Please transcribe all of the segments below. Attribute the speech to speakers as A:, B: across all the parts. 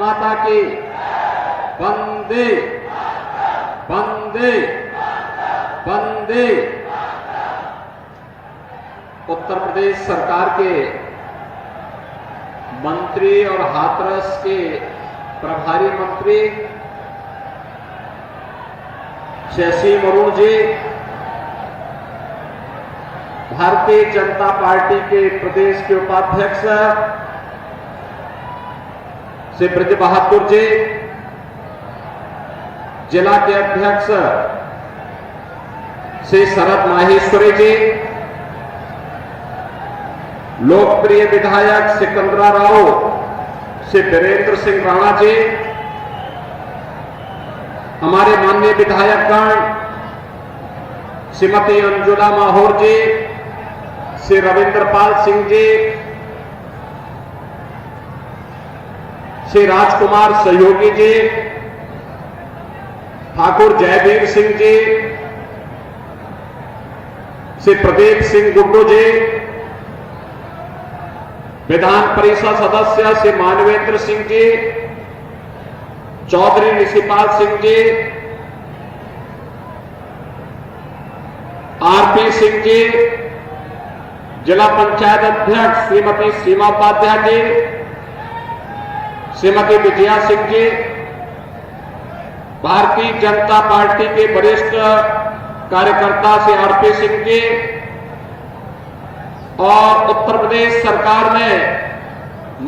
A: माता की। वंदे वंदे वंदे। उत्तर प्रदेश सरकार के मंत्री और हाथरस के प्रभारी मंत्री शशि मरूण जी, भारतीय जनता पार्टी के प्रदेश के उपाध्यक्ष श्री ब्रज बहादुर जी, जिला के अध्यक्ष श्री शरद माहेश्वरी जी, लोकप्रिय विधायक सिकंदरा राव श्री वीरेंद्र सिंह राणा जी, हमारे माननीय विधायकगण श्रीमती अंजुला माहौर जी, श्री रविंद्रपाल सिंह जी, श्री राजकुमार सहयोगी जी, ठाकुर जयवीर सिंह जी, श्री प्रदीप सिंह गुड्डू जी, विधान परिषद सदस्य श्री मानवेंद्र सिंह जी, चौधरी ऋषिपाल सिंह जी, आरपी सिंह जी, जिला पंचायत अध्यक्ष श्रीमती सीमा उपाध्याय जी, श्रीमती विजया सिंह जी, भारतीय जनता पार्टी के वरिष्ठ कार्यकर्ता श्री आरपी सिंह जी और उत्तर प्रदेश सरकार में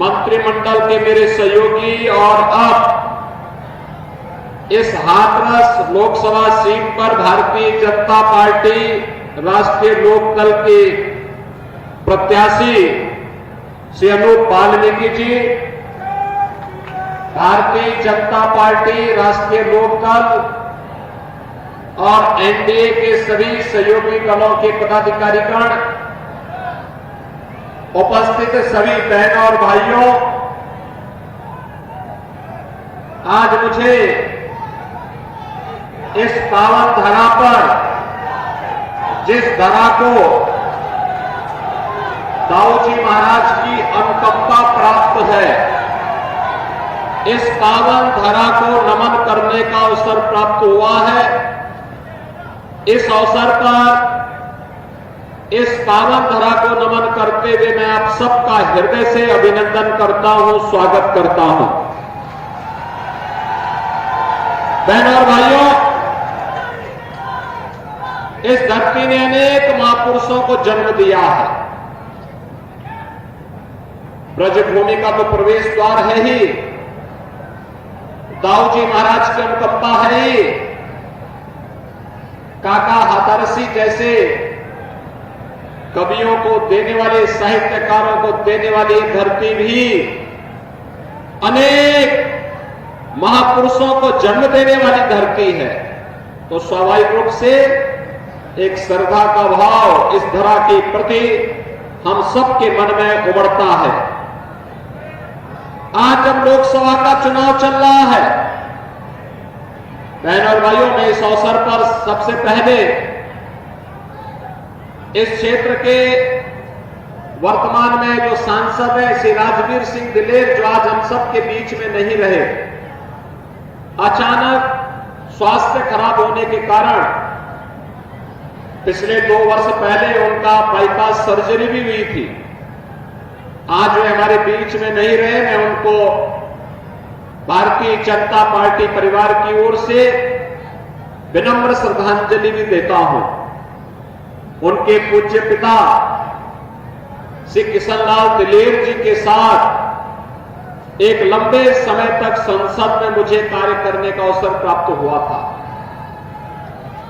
A: मंत्रिमंडल के मेरे सहयोगी और अब इस हाथरस लोकसभा सीट पर भारतीय जनता पार्टी राष्ट्रीय लोकदल के प्रत्याशी श्री अनूप वाल्मीकि जी, भारतीय जनता पार्टी राष्ट्रीय लोकदल और एनडीए के सभी सहयोगी दलों के पदाधिकारीगण, उपस्थित सभी बहनों और भाइयों, आज मुझे इस पावन धरा पर, जिस धरा को दाऊजी महाराज की अनुकंपा प्राप्त है, इस पावन धरा को नमन करने का अवसर प्राप्त हुआ है। इस अवसर पर इस पावन धरा को नमन करते हुए मैं आप सबका हृदय से अभिनंदन करता हूं, स्वागत करता हूं। बहनों और भाइयों, इस धरती ने अनेक महापुरुषों को जन्म दिया है। ब्रजभूमि का तो प्रवेश द्वार है ही, दाऊजी महाराज की अनुकंपा है ही, काका हाथरसी जैसे कवियों को देने वाले, साहित्यकारों को देने वाली धरती भी अनेक महापुरुषों को जन्म देने वाली धरती है। तो स्वाभाविक रूप से एक श्रद्धा का भाव इस धरा के प्रति हम सबके मन में उमड़ता है। आज जब लोकसभा का चुनाव चल रहा है, बहनों और भाइयों, मैं इस अवसर पर सबसे पहले इस क्षेत्र के वर्तमान में जो सांसद है श्री राजवीर सिंह दिलेर, जो आज हम सब के बीच में नहीं रहे, अचानक स्वास्थ्य खराब होने के कारण पिछले 2 वर्ष पहले उनका बाईपास सर्जरी भी हुई थी। आज वे हमारे बीच में नहीं रहे। मैं उनको भारतीय जनता पार्टी परिवार की ओर से विनम्र श्रद्धांजलि भी देता हूं। उनके पूज्य पिता श्री किशनलाल दिलेर जी के साथ एक लंबे समय तक संसद में मुझे कार्य करने का अवसर प्राप्त हुआ था।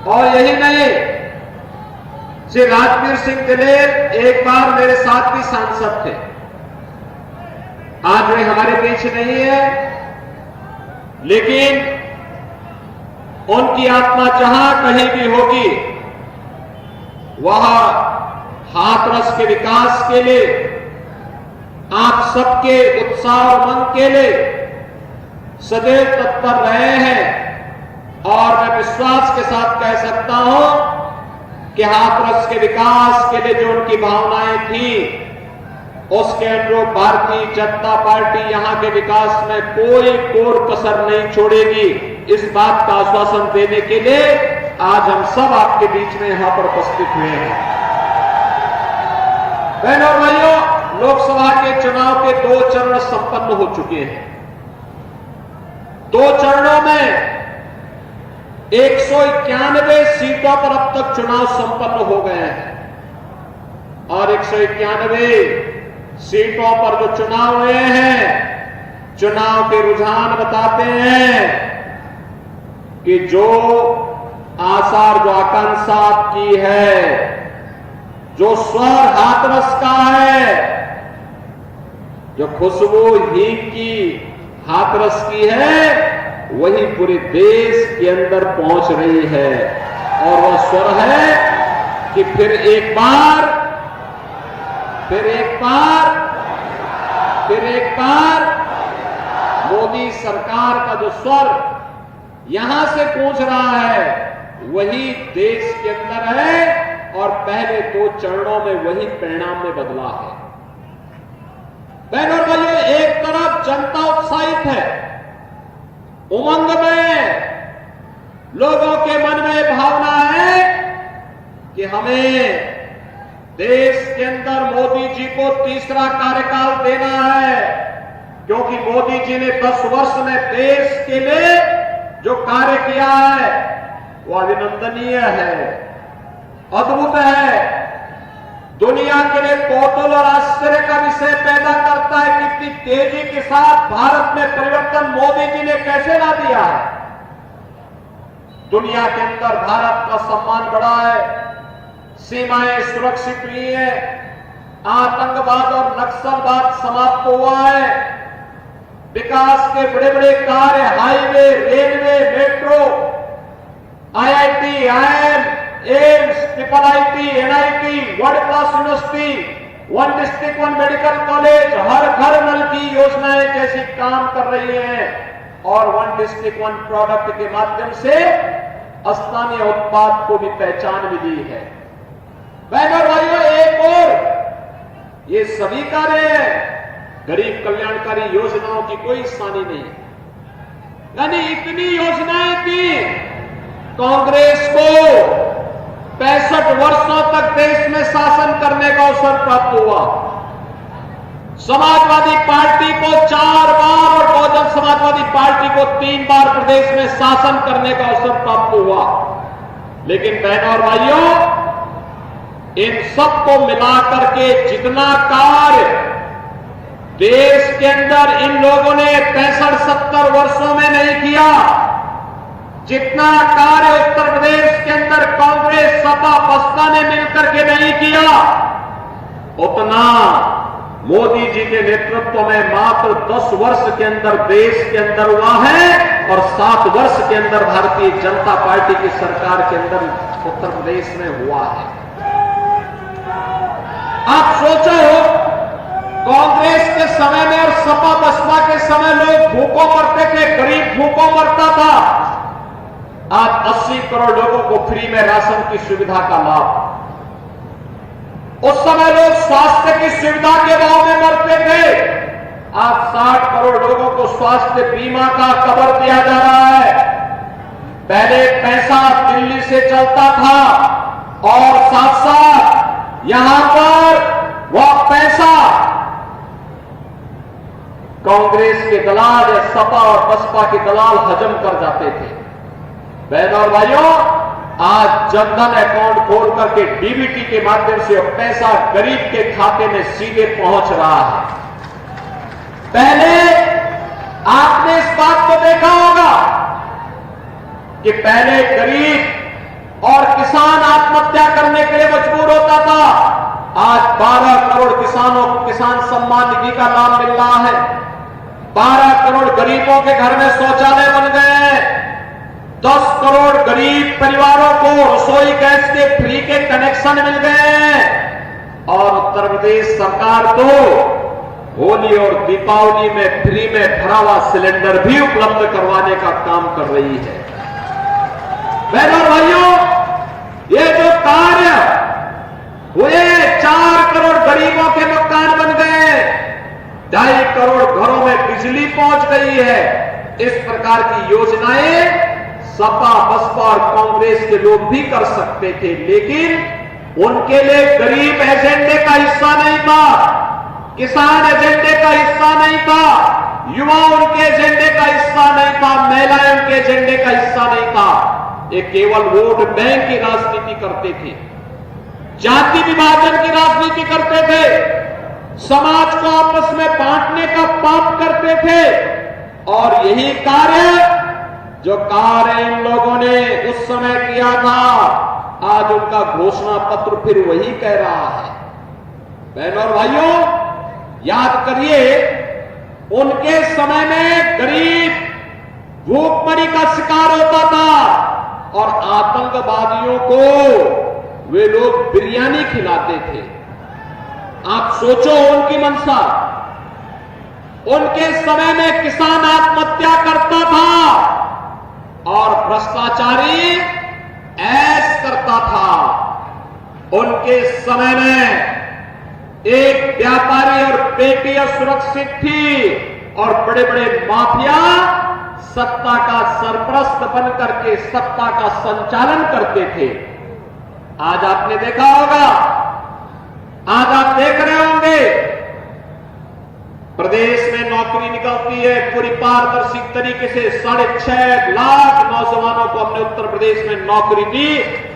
A: और यही नहीं, श्री राजवीर सिंह दिलेर एक बार मेरे साथ भी सांसद थे। आज वे हमारे बीच नहीं है, लेकिन उनकी आत्मा जहां कहीं भी होगी, वह हाथरस के विकास के लिए, आप सबके उत्साह और मन के लिए सदैव तत्पर रहे हैं। और मैं विश्वास के साथ कह सकता हूं कि हाथरस के विकास के लिए जो उनकी भावनाएं थी, उसके अनुरूप भारतीय जनता पार्टी यहां के विकास में कोई कोर कसर नहीं छोड़ेगी। इस बात का आश्वासन देने के लिए आज हम सब आपके बीच में यहां पर उपस्थित हुए हैं। बहनों और भाइयों, लोकसभा के चुनाव के 2 चरण संपन्न हो चुके हैं। 2 चरणों में 191 सीटों पर अब तक चुनाव संपन्न हो गए हैं और 191 सीटों पर जो चुनाव हुए हैं, चुनाव के रुझान बताते हैं कि जो आसार, जो आकांक्षा आपकी है, जो स्वर हाथरस का है, जो खुशबू हींग की हाथरस की है, वही पूरे देश के अंदर पहुंच रही है। और वह स्वर है कि फिर एक बार मोदी सरकार का जो स्वर यहां से गूंज रहा है, वही देश के अंदर है और पहले 2 चरणों में वही परिणाम में बदला है। बहनों और भाइयों, एक तरफ जनता उत्साहित है, उमंग में, लोगों के मन में भावना है कि हमें देश के अंदर मोदी जी को तीसरा कार्यकाल देना है, क्योंकि मोदी जी ने 10 वर्ष में देश के लिए जो कार्य किया है वो अभिनंदनीय है, अद्भुत है, दुनिया के लिए कौतूहल और आश्चर्य का विषय पैदा करता है। कितनी तेजी के साथ भारत में परिवर्तन मोदी जी ने कैसे ला दिया है। दुनिया के अंदर भारत का सम्मान बढ़ा है, सीमाएं सुरक्षित हुई है, आतंकवाद और नक्सलवाद समाप्त हुआ है, विकास के बड़े बड़े कार्य, highway, railway, metro, IIT, IIM, AIIMS, IIIT, NIT, world class university, 1 district 1 medical college, हर घर नल की योजनाएं जैसी काम कर रही हैं और 1 डिस्ट्रिक्ट 1 प्रोडक्ट के माध्यम से स्थानीय उत्पाद को भी पहचान मिली है। बहनों और भाइयों, एक और ये सभी कार्य है, गरीब कल्याणकारी योजनाओं की कोई सानी नहीं, यानी इतनी योजनाएं थी। कांग्रेस को 65 वर्षों तक देश में शासन करने का अवसर प्राप्त हुआ। समाजवादी पार्टी को 4 बार और बहुजन समाजवादी पार्टी को 3 बार प्रदेश में शासन करने का अवसर प्राप्त हुआ। लेकिन बहनों और भाइयों, इन सबको मिलाकर के जितना कार्य देश के अंदर इन लोगों ने 65-70 वर्षों में नहीं किया, जितना कार्य उत्तर प्रदेश के अंदर कांग्रेस, सपा, बसपा ने मिलकर के नहीं किया, उतना मोदी जी के नेतृत्व में मात्र 10 वर्ष के अंदर देश के अंदर हुआ है और 7 वर्ष के अंदर भारतीय जनता पार्टी की सरकार के अंदर उत्तर प्रदेश में हुआ है। आप सोचो, कांग्रेस के समय में और सपा बसपा के समय लोग भूखों मरते थे, गरीब भूखों मरता था। आज 80 करोड़ लोगों को फ्री में राशन की सुविधा का लाभ। उस समय लोग स्वास्थ्य की सुविधा के अभाव में मरते थे, आज 60 करोड़ लोगों को स्वास्थ्य बीमा का कवर दिया जा रहा है। पहले पैसा दिल्ली से चलता था और साथ साथ यहां पर वह पैसा कांग्रेस के दलाल या सपा और बसपा के दलाल हजम कर जाते थे। बहनों और भाइयों, आज जनधन अकाउंट खोल करके डीबीटी के माध्यम से पैसा गरीब के खाते में सीधे पहुंच रहा है। पहले आपने इस बात को देखा होगा कि पहले गरीब और किसान आत्महत्या करने के लिए मजबूर होता था। आज 12 करोड़ किसानों को किसान सम्मान निधि का लाभ मिल रहा है। 12 करोड़ गरीबों के घर में शौचालय बन गए हैं। 10 करोड़ गरीब परिवारों को रसोई गैस के फ्री के कनेक्शन मिल गए हैं। और उत्तर प्रदेश सरकार तो होली और दीपावली में फ्री में भरा हुआ सिलेंडर भी उपलब्ध करवाने का काम कर रही है। बहनों और भाइयों, ये जो कार्य हुए, 4 करोड़ गरीबों के मकान बन गए, 2.5 करोड़ घरों में बिजली पहुंच गई है। इस प्रकार की योजनाएं सपा, बसपा और कांग्रेस के लोग भी कर सकते थे, लेकिन उनके लिए गरीब एजेंडे का हिस्सा नहीं था, किसान एजेंडे का हिस्सा नहीं था, युवा उनके एजेंडे का हिस्सा नहीं था, महिलाएं उनके एजेंडे का हिस्सा नहीं था। ये केवल वोट बैंक की राजनीति करते थे, जाति विभाजन की राजनीति करते थे, समाज को आपस में बांटने का पाप करते थे। और यही कार्य जो कार्य इन लोगों ने उस समय किया था, आज उनका घोषणा पत्र फिर वही कह रहा है। बहनों और भाइयों, याद करिए, उनके समय में गरीब भूखमरी का शिकार होता था और आतंकवादियों को वे लोग बिरयानी खिलाते थे। आप सोचो उनकी मंशा। उनके समय में किसान आत्महत्या करता था और भ्रष्टाचारी ऐश करता था। उनके समय में एक व्यापारी और बेटी सुरक्षित थी और बड़े बड़े माफिया सत्ता का सरपरस्त बनकर के सत्ता का संचालन करते थे। आज आपने देखा होगा, आज आप देख रहे होंगे, प्रदेश में नौकरी निकलती है पूरी पारदर्शी तरीके से। 6.5 लाख नौजवानों को हमने उत्तर प्रदेश में नौकरी दी,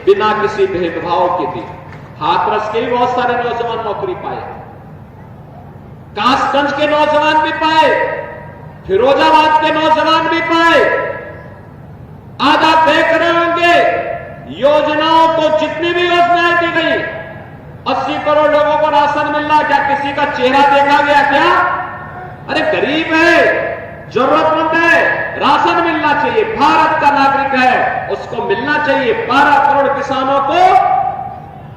A: बिना किसी भेदभाव के दी। हाथरस के भी बहुत सारे नौजवान नौकरी पाए, कासगंज के नौजवान भी पाए, फिरोजाबाद के नौजवान भी पाए। आज आप देख रहे होंगे, योजनाओं को जितनी भी योजनाएं दी गई, 80 करोड़ लोगों को राशन मिल रहा, क्या किसी का चेहरा देखा गया क्या? अरे गरीब है, जरूरतमंद है, राशन मिलना चाहिए, भारत का नागरिक है, उसको मिलना चाहिए। 12 करोड़ किसानों को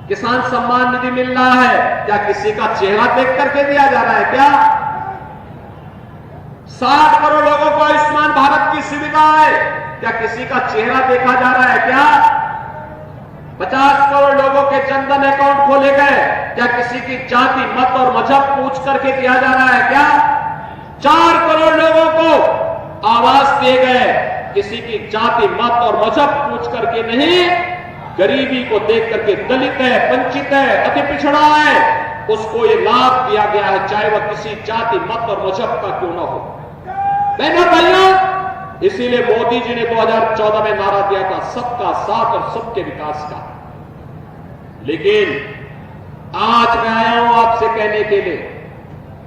A: किसान सम्मान निधि मिल रहा है, क्या किसी का चेहरा देख करके दिया जा रहा है क्या? 60 करोड़ लोगों को आयुष्मान भारत की सुविधा है, क्या किसी का चेहरा देखा जा रहा है क्या? 50 करोड़ लोगों के जनधन अकाउंट खोले गए, क्या किसी की जाति, मत और मजहब पूछ करके दिया जा रहा है क्या? 4 करोड़ लोगों को आवास दिए गए, किसी की जाति, मत और मजहब पूछ करके नहीं, गरीबी को देख करके, दलित है, वंचित है, अति पिछड़ा है, उसको ये लाभ दिया गया है, चाहे वह किसी जाति, मत और मजहब का क्यों ना हो। बहनों भाइयों, इसीलिए मोदी जी ने 2014 में नारा दिया था, सबका साथ और सबके विकास का। लेकिन आज मैं आया हूं आपसे कहने के लिए,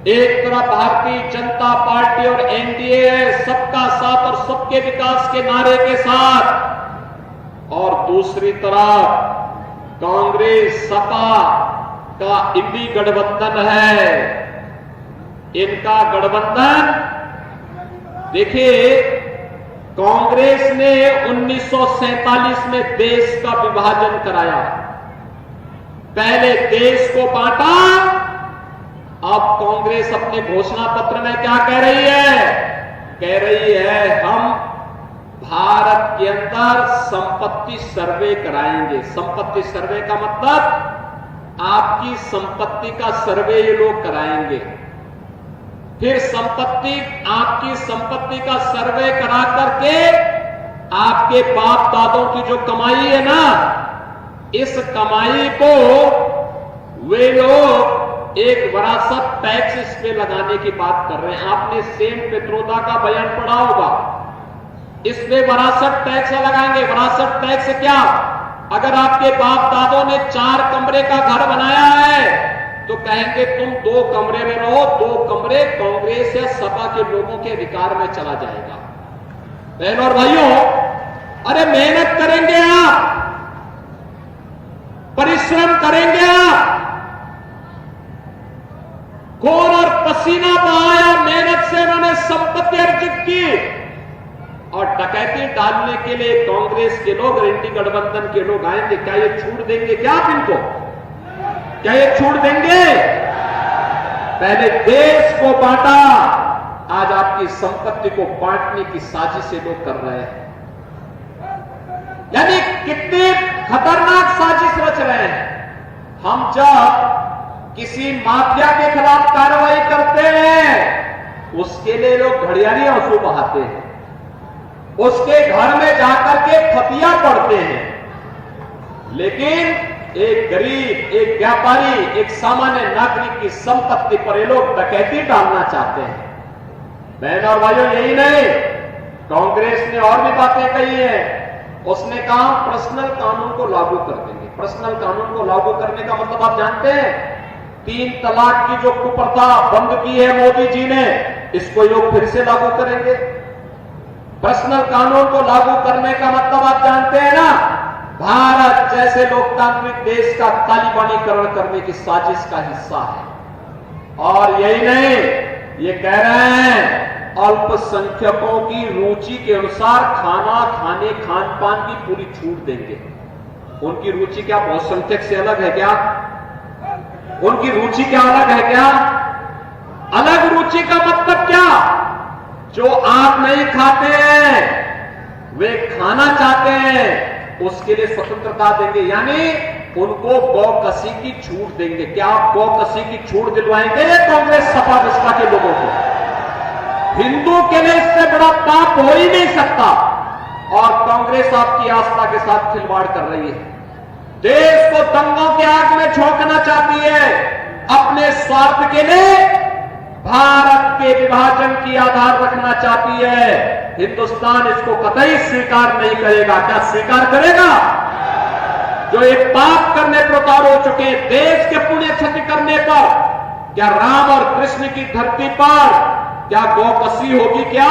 A: एक तरफ भारतीय जनता पार्टी और एनडीए है सबका साथ और सबके विकास के नारे के साथ, और दूसरी तरफ कांग्रेस सपा का इंडी गठबंधन है। इनका गठबंधन देखिए, कांग्रेस ने 1947 में देश का विभाजन कराया, पहले देश को बांटा। अब कांग्रेस अपने घोषणा पत्र में क्या कह रही है? कह रही है हम भारत के अंदर संपत्ति सर्वे कराएंगे। संपत्ति सर्वे का मतलब आपकी संपत्ति का सर्वे ये लोग कराएंगे, फिर आपकी संपत्ति का सर्वे करा करके आपके बाप दादों की जो कमाई है ना, इस कमाई को वे लोग एक विरासत टैक्स इस पे लगाने की बात कर रहे हैं। आपने सेन पित्रोदा का बयान पढ़ा होगा, इसमें विरासत टैक्स लगाएंगे। विरासत टैक्स क्या? अगर आपके बाप दादों ने 4 कमरे का घर बनाया है तो कहेंगे तुम 2 कमरे में रहो, 2 कमरे कांग्रेस या सपा के लोगों के अधिकार में चला जाएगा। बहनों और भाइयों, अरे मेहनत करेंगे आप, परिश्रम करेंगे आप, खून और पसीना बहाया, मेहनत से उन्होंने संपत्ति अर्जित की, और डकैती डालने के लिए कांग्रेस के लोग, इंडी गठबंधन के लोग आएंगे। क्या ये छूट देंगे क्या आप इनको? क्या ये छूट देंगे? पहले देश को बांटा, आज आपकी संपत्ति को बांटने की साजिशें लोग कर रहे हैं। यानी कितनी खतरनाक साजिश रच रहे हैं। हम जब किसी माफिया के खिलाफ कार्रवाई करते हैं, उसके लिए लोग घड़ियाली आंसू बहाते हैं, उसके घर में जाकर के फतिया पड़ते हैं। लेकिन एक गरीब, एक व्यापारी, एक सामान्य नागरिक की संपत्ति पर ये लोग डकैती डालना चाहते हैं। बहन और भाइयों, यही नहीं, कांग्रेस ने और भी बातें कही हैं। उसने कहा पर्सनल कानून को लागू कर देंगे। पर्सनल कानून को लागू करने का मतलब आप जानते हैं? 3 तलाक की जो कुप्रथा बंद की है मोदी जी ने, इसको लोग फिर से लागू करेंगे। पर्सनल कानून को लागू करने का मतलब आप जानते हैं ना? भारत जैसे लोकतांत्रिक देश का तालिबानीकरण करने की साजिश का हिस्सा है। और यही नहीं, ये कह रहे हैं अल्पसंख्यकों की रुचि के अनुसार खाना खाने, खान पान की पूरी छूट देंगे। उनकी रुचि क्या बहुसंख्यक से अलग है क्या? उनकी रुचि क्या अलग है क्या? अलग रुचि का मतलब क्या? जो आप नहीं खाते हैं, वे खाना चाहते हैं, उसके लिए स्वतंत्रता देंगे, यानी उनको गौकसी की छूट देंगे। क्या आप गौकसी की छूट दिलवाएंगे कांग्रेस सपा बसपा के लोगों को? हिंदू के लिए इससे बड़ा पाप हो ही नहीं सकता। और कांग्रेस आपकी आस्था के साथ खिलवाड़ कर रही है, देश को दंगों के आग में झोंकना चाहती है, अपने स्वार्थ के लिए भारत के विभाजन की आधार रखना चाहती है। हिंदुस्तान इसको कतई स्वीकार नहीं करेगा। क्या स्वीकार करेगा? जो एक पाप करने पर उतार हो चुके, देश के पुण्य क्षति करने पर, क्या राम और कृष्ण की धरती पर क्या गौकसी होगी क्या?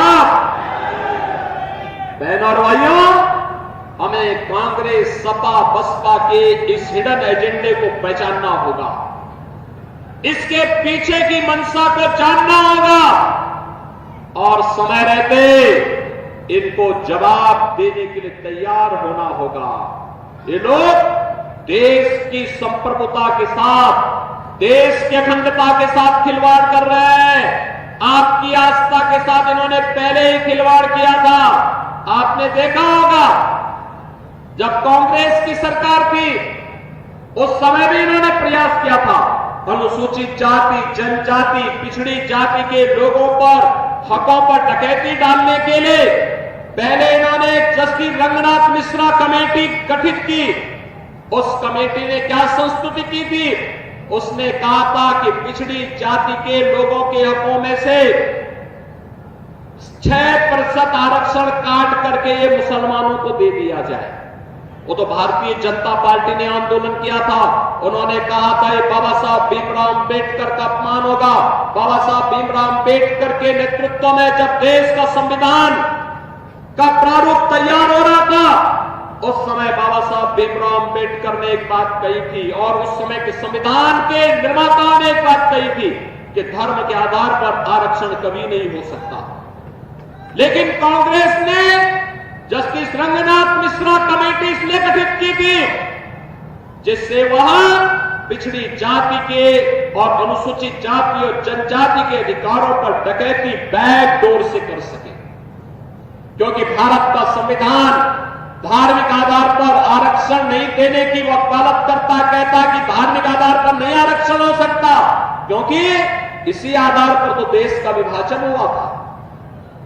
A: बहन और भाइयों, हमें कांग्रेस सपा बसपा के इस हिडन एजेंडे को पहचानना होगा, इसके पीछे की मंशा को जानना होगा और समय रहते इनको जवाब देने के लिए तैयार होना होगा। ये लोग देश की संप्रभुता के साथ, देश की अखंडता के साथ खिलवाड़ कर रहे हैं। आपकी आस्था के साथ इन्होंने पहले ही खिलवाड़ किया था। आपने देखा होगा जब कांग्रेस की सरकार थी, उस समय भी इन्होंने प्रयास किया था अनुसूचित जाति, जनजाति, पिछड़ी जाति के लोगों पर हकों पर डकैती डालने के लिए। पहले इन्होंने जस्टिस रंगनाथ मिश्रा कमेटी गठित की। उस कमेटी ने क्या संस्तुति की थी? उसने कहा था कि पिछड़ी जाति के लोगों के हकों में से 6% आरक्षण काट करके ये मुसलमानों को दे दिया जाए। वो तो भारतीय जनता पार्टी ने आंदोलन किया था। उन्होंने कहा था ये बाबा साहब भीमराव अंबेडकर का अपमान होगा। बाबा साहब भीमराव अंबेडकर के नेतृत्व में जब देश का संविधान का प्रारूप तैयार हो रहा था, उस समय बाबा साहब भीमराव अंबेडकर ने एक बात कही थी और उस समय के संविधान के निर्माताओं ने एक बात कही थी कि धर्म के आधार पर आरक्षण कभी नहीं हो सकता। लेकिन कांग्रेस ने जस्टिस रंगनाथ मिश्रा कमेटी इसलिए गठित की थी जिससे वह पिछड़ी जाति के और अनुसूचित जाति और जनजाति के अधिकारों पर डकैती बैकडोर से कर सके, क्योंकि भारत का संविधान धार्मिक आधार पर आरक्षण नहीं देने की वकालत करता, कहता कि धार्मिक आधार पर नहीं आरक्षण हो सकता, क्योंकि इसी आधार पर तो देश का विभाजन हुआ था।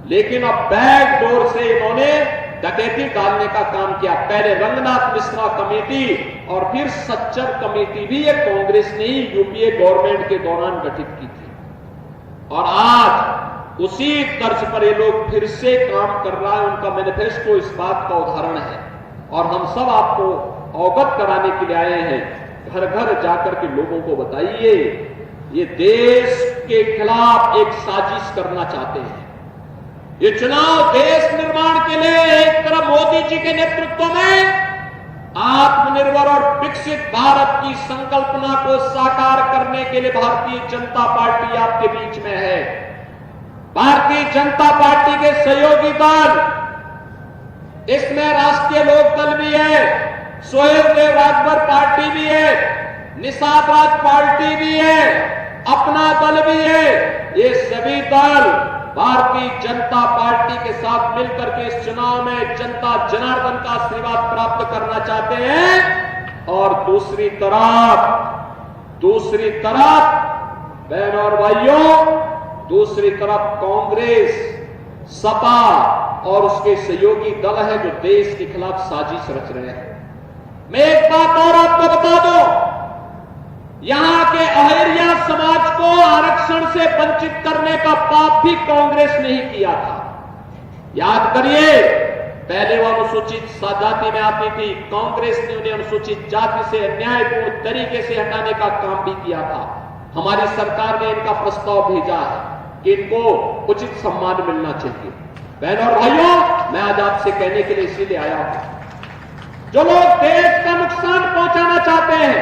A: लेकिन अब बैकडोर से इन्होंने डकैती डालने का काम किया। पहले रंगनाथ मिश्रा कमेटी और फिर सच्चर कमेटी भी ये कांग्रेस ने ही यूपीए गवर्नमेंट के दौरान गठित की थी। और आज उसी तर्ज पर ये लोग फिर से काम कर रहा है। उनका मैनिफेस्टो इस बात का उदाहरण है और हम सब आपको अवगत कराने के लिए आए हैं। घर घर जाकर के लोगों को बताइए, ये देश के खिलाफ एक साजिश करना चाहते हैं। ये चुनाव देश निर्माण के लिए एक तरफ मोदी जी के नेतृत्व में आत्मनिर्भर और विकसित भारत की संकल्पना को साकार करने के लिए भारतीय जनता पार्टी आपके बीच में है। भारतीय जनता पार्टी के सहयोगी दल, इसमें राष्ट्रीय लोक दल भी है, सोहेल देव राजभर पार्टी भी है, निषाद राज पार्टी भी है, अपना दल भी है। ये सभी दल भारतीय जनता पार्टी के साथ मिलकर के इस चुनाव में जनता जनार्दन का आशीर्वाद प्राप्त करना चाहते हैं। और दूसरी तरफ दूसरी तरफ बहनों और भाइयों, दूसरी तरफ कांग्रेस, सपा और उसके सहयोगी दल है जो देश के खिलाफ साजिश रच रहे हैं। मैं एक बात और आपको बता दूं, यहां के अहरिया समाज को आरक्षण से वंचित करने का पाप भी कांग्रेस ने ही किया था। याद करिए, पहले वो अनुसूचित जाति में आती थी, कांग्रेस ने उन्हें अनुसूचित जाति से अन्यायपूर्ण तरीके से हटाने का काम भी किया था। हमारी सरकार ने इनका प्रस्ताव भेजा है कि इनको उचित सम्मान मिलना चाहिए। बहनों और भाइयों, मैं आज आपसे कहने के लिए इसीलिए आया हूं, जो लोग देश का नुकसान पहुंचाना चाहते हैं,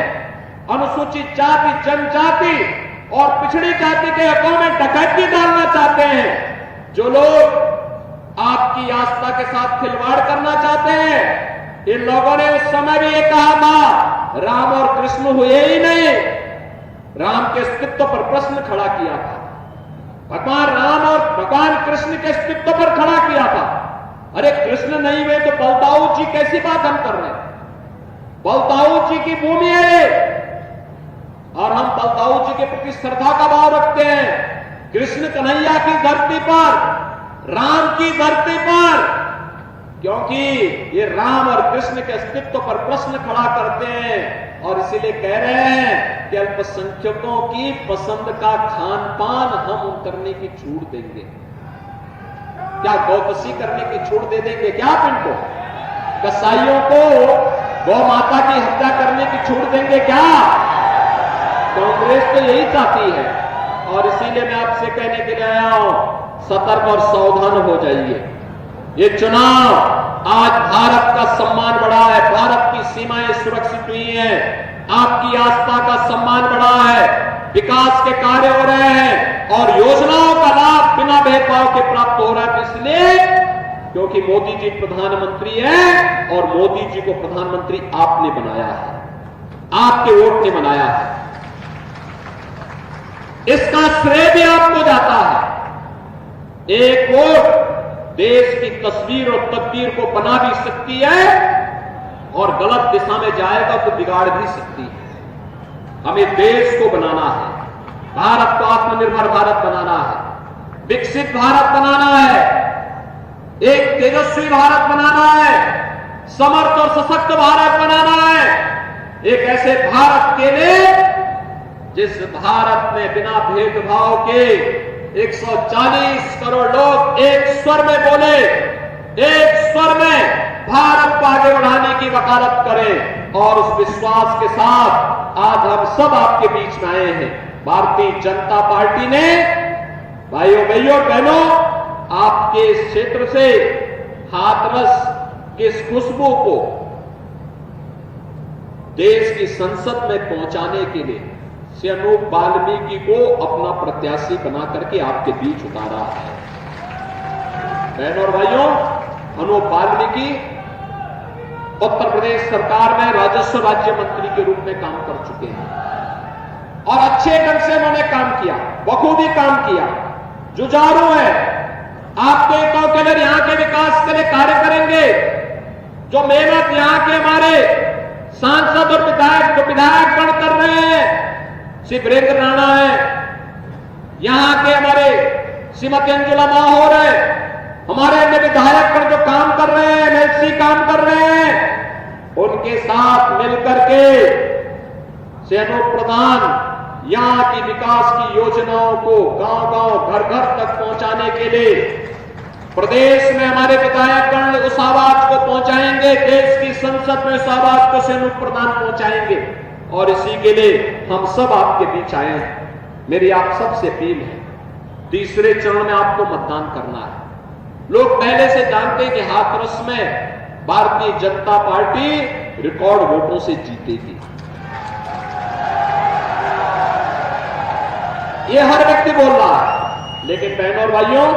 A: अनुसूचित जाति, जनजाति और पिछड़ी जाति के हकों में डकैती डालना चाहते हैं, जो लोग आपकी आस्था के साथ खिलवाड़ करना चाहते हैं, इन लोगों ने उस समय भी ये कहा था, राम और कृष्ण हुए ही नहीं, राम के अस्तित्व पर प्रश्न खड़ा किया था। भगवान राम और भगवान कृष्ण के अस्तित्व पर खड़ा किया था। अरे कृष्ण नहीं हुए तो बलदाऊ जी कैसी बात हम कर रहे हैं? बलदाऊ जी की भूमि है और हम बलदाऊ जी के प्रति श्रद्धा का भाव रखते हैं। कृष्ण कन्हैया की धरती पर, राम की धरती पर, क्योंकि ये राम और कृष्ण के अस्तित्व पर प्रश्न खड़ा करते हैं और इसीलिए कह रहे हैं कि अल्पसंख्यकों की पसंद का खान पान हम करने की छूट देंगे। क्या गौकशी करने की छूट दे देंगे क्या आप इनको? कसाईयों को गौ माता की हत्या करने की छूट देंगे क्या? कांग्रेस तो यही चाहती है और इसीलिए मैं आपसे कहने के लिए आया हूं, सतर्क और सावधान हो जाइए। ये चुनाव आज भारत का सम्मान बढ़ा है, भारत की सीमाएं सुरक्षित हुई हैं, आपकी आस्था का सम्मान बढ़ा है, विकास के कार्य हो रहे हैं और योजनाओं का लाभ बिना भेदभाव के प्राप्त हो रहा है। इसलिए क्योंकि मोदी जी प्रधानमंत्री हैं और मोदी जी को प्रधानमंत्री आपने बनाया है, आपके वोट ने बनाया है, इसका श्रेय भी आपको जाता है। एक वोट देश की तस्वीर और तकदीर को बना भी सकती है और गलत दिशा में जाएगा तो बिगाड़ भी सकती है। हमें देश को बनाना है, भारत को आत्मनिर्भर भारत बनाना है, विकसित भारत बनाना है, एक तेजस्वी भारत बनाना है, समर्थ और सशक्त भारत बनाना है, एक ऐसे भारत के लिए जिस भारत में बिना भेदभाव के 140 करोड़ लोग एक स्वर में बोले, एक स्वर में भारत को आगे बढ़ाने की वकालत करें। और उस विश्वास के साथ आज हम सब आपके बीच में आए हैं। भारतीय जनता पार्टी ने भाइयों बहनों आपके इस क्षेत्र से हाथरस की इस खुशबू को देश की संसद में पहुंचाने के लिए श्री अनूप वाल्मीकि को अपना प्रत्याशी बना करके आपके बीच उतारा है। बहनों और भाइयों, अनूप वाल्मीकि उत्तर प्रदेश सरकार में राजस्व राज्य मंत्री के रूप में काम कर चुके हैं और अच्छे ढंग से उन्होंने काम किया, बखूबी काम किया, जुझारू है, आपके हितों के लिए, यहां के विकास के लिए कार्य करेंगे। जो मेहनत यहां के हमारे सांसद और विधायक गण कर रहे हैं, श्री वीरेंद्र राणा है, यहां के हमारे श्रीमती अंजुला माहौर है, हमारे अन्य विधायक पर जो काम कर रहे हैं, एमएलसी काम कर रहे हैं, उनके साथ मिलकर के श्री अनूप प्रधान यहां की विकास की योजनाओं को गांव-गांव, घर-घर तक पहुंचाने के लिए प्रदेश में हमारे विधायकगण उस आवाज को पहुंचाएंगे, देश की संसद में उस आवाज को श्री अनूप प्रधान पहुंचाएंगे और इसी के लिए हम सब आपके बीच आए हैं। मेरी आप सबसे अपील है, तीसरे चरण में आपको मतदान करना है। लोग पहले से जानते हैं कि हाथरस में भारतीय जनता पार्टी रिकॉर्ड वोटों से जीतेगी। ये हर व्यक्ति बोल रहा है, लेकिन बहनों और भाइयों,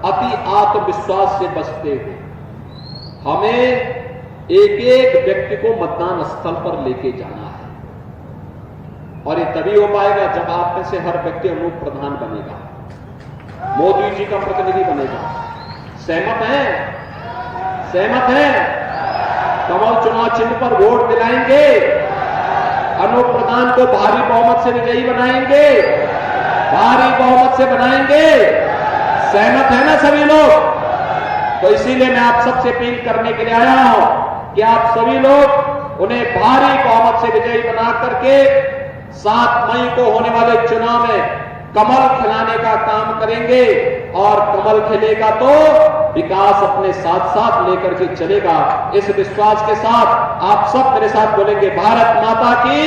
A: अति आत्मविश्वास से बचते हुए हमें एक एक व्यक्ति को मतदान स्थल पर लेके जाना है और ये तभी हो पाएगा जब आप में से हर व्यक्ति अनूप प्रधान बनेगा, मोदी जी का प्रतिनिधि बनेगा। सहमत हैं? सहमत हैं? कमल चुनाव चिन्ह पर वोट दिलाएंगे? अनूप प्रधान को भारी बहुमत से विजयी बनाएंगे, भारी बहुमत से बनाएंगे। सहमत है ना सभी लोग? तो इसीलिए मैं आप सबसे अपील करने के लिए आया हूं कि आप सभी लोग उन्हें भारी बहुमत से विजयी बना करके 7 मई को होने वाले चुनाव में कमल खिलाने का काम करेंगे। और कमल खिलेगा तो विकास अपने साथ साथ लेकर के चलेगा। इस विश्वास के साथ आप सब मेरे साथ बोलेंगे, भारत माता की।